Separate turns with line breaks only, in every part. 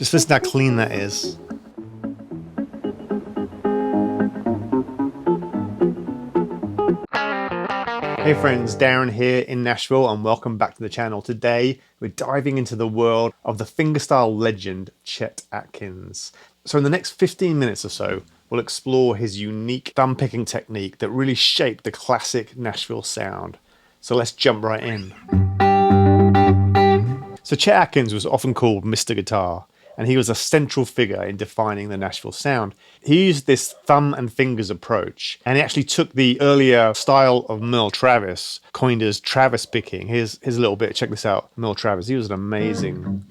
Just listen how clean that is. Hey friends, Darren here in Nashville and welcome back to the channel. Today we're diving into the world of the fingerstyle legend Chet Atkins. So in the next 15 minutes or so, we'll explore his unique thumb picking technique that really shaped the classic Nashville sound. So let's jump right in. So Chet Atkins was often called Mr. Guitar, and he was a central figure in defining the Nashville sound. He used this thumb and fingers approach, and he actually took the earlier style of Merle Travis, coined as Travis picking. Here's a little bit, check this out. Merle Travis, he was an amazing,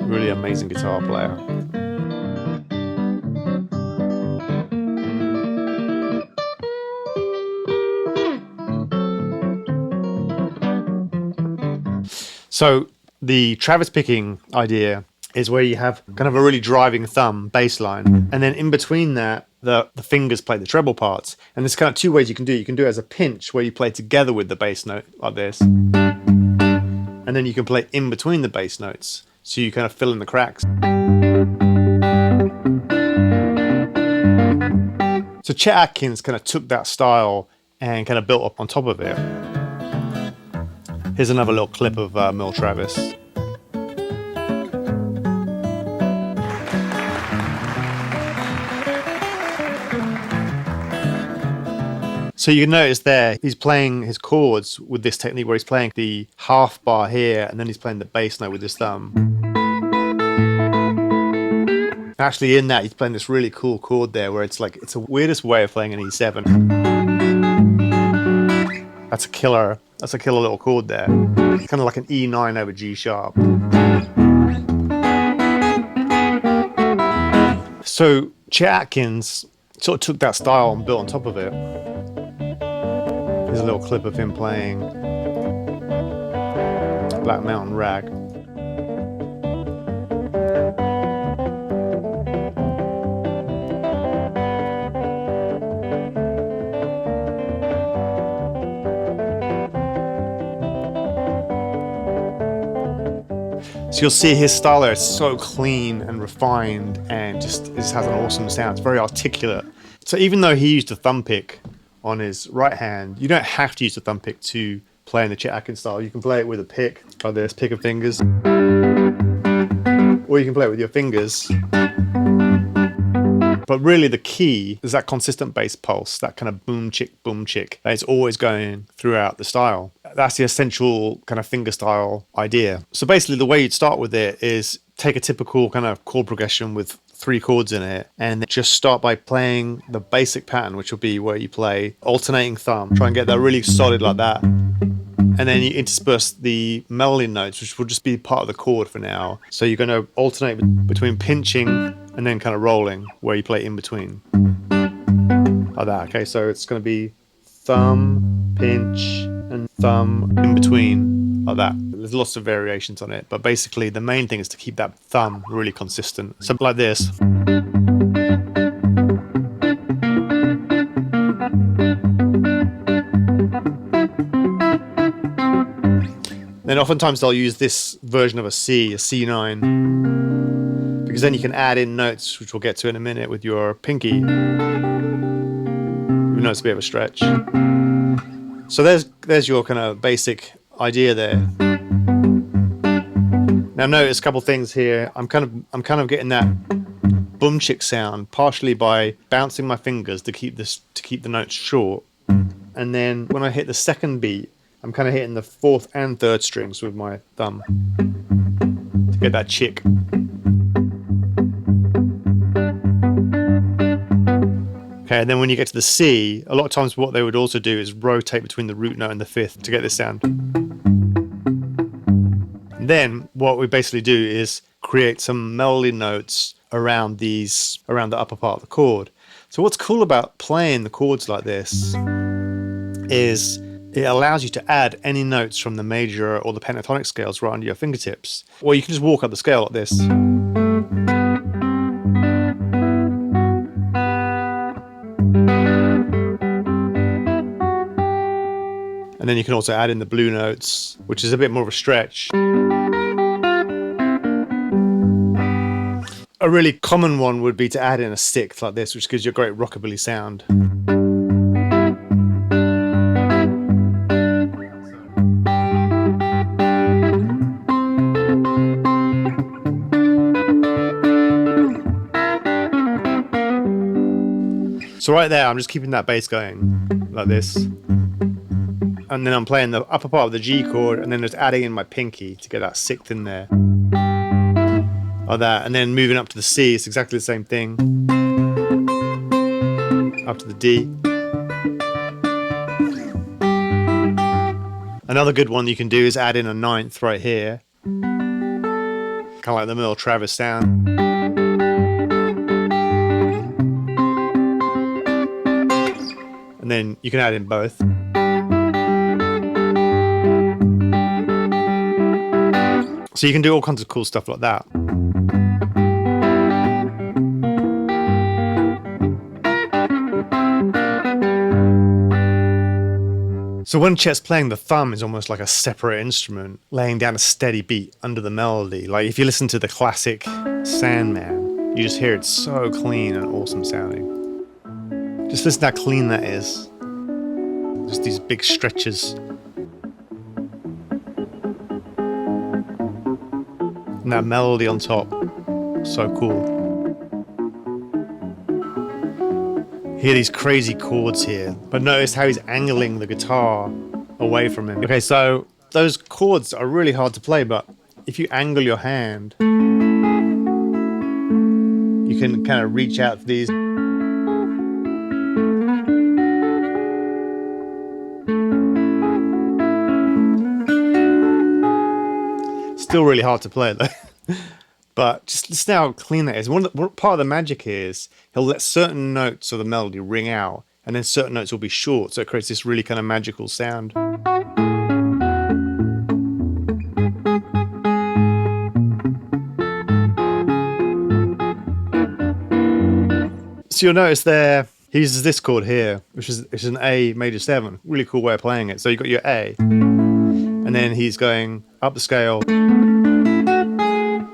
really amazing guitar player. So the Travis picking idea is where you have kind of a really driving thumb bass line, and then in between that the fingers play the treble parts. And there's kind of two ways you can do it. You can do it as a pinch where you play together with the bass note like this, and then you can play in between the bass notes, so you kind of fill in the cracks. So Chet Atkins kind of took that style and kind of built up on top of it. Here's another little clip of Merle Travis. So you can notice there, he's playing his chords with this technique where he's playing the half bar here, and then he's playing the bass note with his thumb. Actually in that, he's playing this really cool chord there where it's like, it's the weirdest way of playing an E7. That's a killer little chord there. It's kind of like an E9 over G sharp. So Chet Atkins sort of took that style and built on top of it. Here's a little clip of him playing Black Mountain Rag. So you'll see his style there is so clean and refined, and just has an awesome sound. It's very articulate. So even though he used a thumb pick on his right hand, you don't have to use the thumb pick to play in the Chet Atkins style. You can play it with a pick, like this, pick of fingers. Or you can play it with your fingers. But really the key is that consistent bass pulse, that kind of boom chick, that is always going throughout the style. That's the essential kind of finger style idea. So basically the way you'd start with it is take a typical kind of chord progression with 3 chords in it, and just start by playing the basic pattern, which will be where you play alternating thumb, try and get that really solid like that. And then you intersperse the melody notes, which will just be part of the chord for now. So you're going to alternate between pinching and then kind of rolling, where you play in between. Like that, okay? So it's going to be thumb, pinch, and thumb in between, like that. There's lots of variations on it, but basically the main thing is to keep that thumb really consistent. So like this. Then oftentimes they'll use this version of a C9, because then you can add in notes, which we'll get to in a minute, with your pinky. Even though it's a bit of a stretch. So there's your kind of basic idea there. Now notice a couple things here. I'm kind of getting that boom chick sound partially by bouncing my fingers to keep the notes short, and then when I hit the second beat, I'm kind of hitting the 4th and 3rd strings with my thumb to get that chick. Okay, and then when you get to the C, a lot of times what they would also do is rotate between the root note and the 5th to get this sound. And then what we basically do is create some melody notes around the upper part of the chord. So what's cool about playing the chords like this is it allows you to add any notes from the major or the pentatonic scales right under your fingertips. Or you can just walk up the scale like this. And then you can also add in the blue notes, which is a bit more of a stretch. A really common one would be to add in a sixth like this, which gives you a great rockabilly sound. So right there, I'm just keeping that bass going like this. And then I'm playing the upper part of the G chord and then just adding in my pinky to get that sixth in there. Like that. And then moving up to the C, it's exactly the same thing. Up to the D. Another good one you can do is add in a ninth right here. Kind of like the Merle Travis sound. And then you can add in both. So you can do all kinds of cool stuff like that. So when Chet's playing, the thumb is almost like a separate instrument, laying down a steady beat under the melody. Like if you listen to the classic Sandman, you just hear it so clean and awesome sounding. Just listen to how clean that is. Just these big stretches. And that melody on top, so cool. Hear these crazy chords here, but notice how he's angling the guitar away from him. Okay, so those chords are really hard to play, but if you angle your hand, you can kind of reach out for these. Still really hard to play though. But just listen how clean that is. One part of the magic is he'll let certain notes of the melody ring out, and then certain notes will be short, so it creates this really kind of magical sound. So you'll notice there, he uses this chord here, which is an A major 7. Really cool way of playing it. So you've got your A, and then he's going up the scale.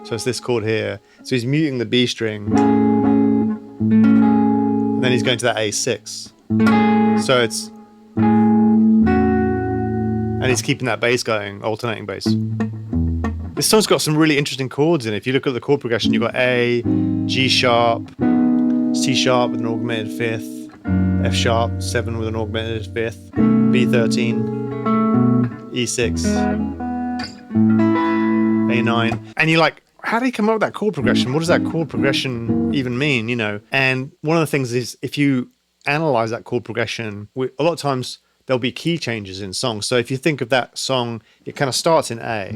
So it's this chord here. So he's muting the B string. And then he's going to that A6. So it's... And he's keeping that bass going, alternating bass. This song's got some really interesting chords in it. If you look at the chord progression, you've got A, G sharp, C sharp with an augmented 5th, F sharp 7 with an augmented 5th, B13, E6, A9. And you're like, how do you come up with that chord progression? What does that chord progression even mean, you know? And one of the things is, if you analyze that chord progression, a lot of times there'll be key changes in songs. So if you think of that song, it kind of starts in A.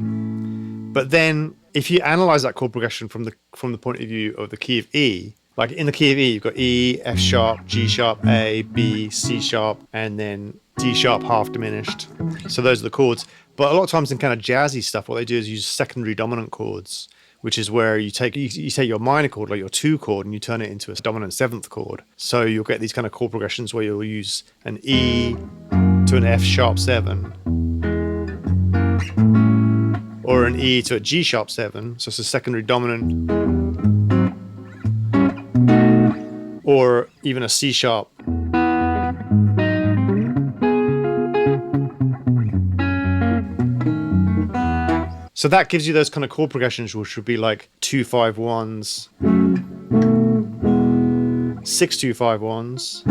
But then if you analyze that chord progression from the point of view of the key of E, like in the key of E, you've got E, F sharp, G sharp, A, B, C sharp, and then D sharp half diminished. So those are the chords. But a lot of times in kind of jazzy stuff, what they do is use secondary dominant chords, which is where you take your minor chord, like your 2 chord, and you turn it into a dominant 7th chord. So you'll get these kind of chord progressions where you'll use an E to an F sharp 7, or an E to a G sharp 7, so it's a secondary dominant, or even a C sharp. So that gives you those kind of chord progressions, which would be like 2-5-1s, 6-2-5-1s,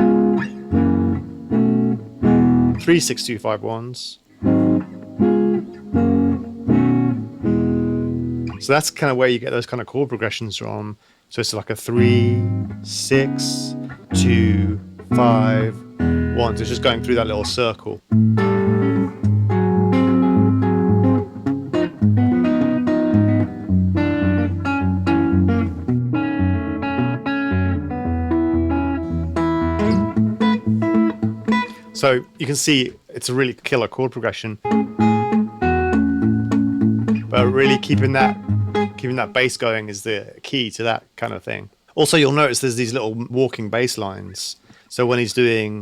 3-6-2-5-1s. So that's kind of where you get those kind of chord progressions from. So it's like a 3-6-2-5-1. It's just going through that little circle. So you can see it's a really killer chord progression, but really keeping that bass going is the key to that kind of thing. Also, you'll notice there's these little walking bass lines. So when he's doing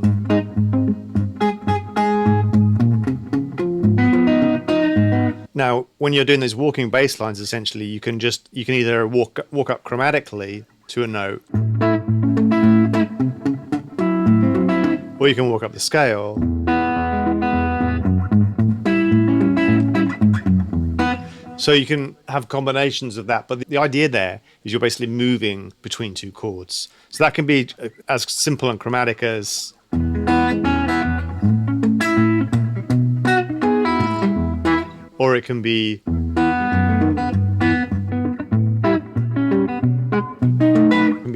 Now, when you're doing those walking bass lines, essentially, you can either walk up chromatically to a note, or you can walk up the scale. So you can have combinations of that, but the idea there is you're basically moving between two chords. So that can be as simple and chromatic as, or it can be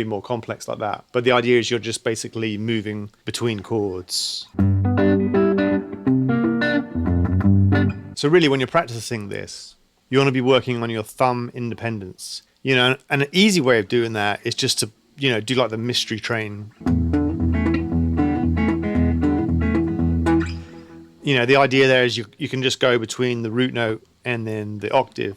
more complex like that. But the idea is you're just basically moving between chords. So really, when you're practicing this, you want to be working on your thumb independence. You know, and an easy way of doing that is just to, you know, do like the mystery train. You know, the idea there is you can just go between the root note and then the octave.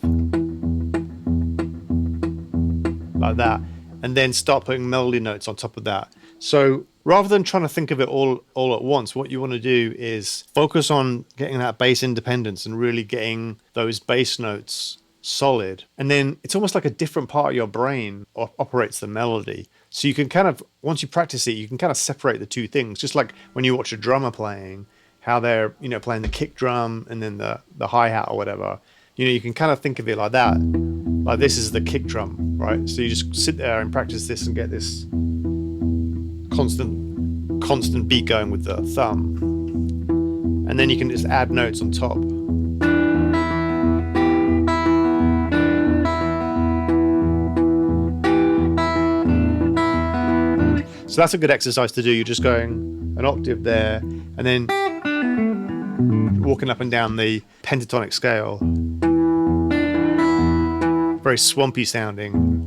Like that. And then start putting melody notes on top of that. So rather than trying to think of it all at once, what you want to do is focus on getting that bass independence and really getting those bass notes solid. And then it's almost like a different part of your brain operates the melody. So you can kind of, once you practice it, you can kind of separate the two things. Just like when you watch a drummer playing, how they're, you know, playing the kick drum and then the hi-hat or whatever. You know, you can kind of think of it like that. Like this is the kick drum, right? So you just sit there and practice this and get this constant beat going with the thumb. And then you can just add notes on top. So that's a good exercise to do. You're just going an octave there and then walking up and down the pentatonic scale. Very swampy sounding.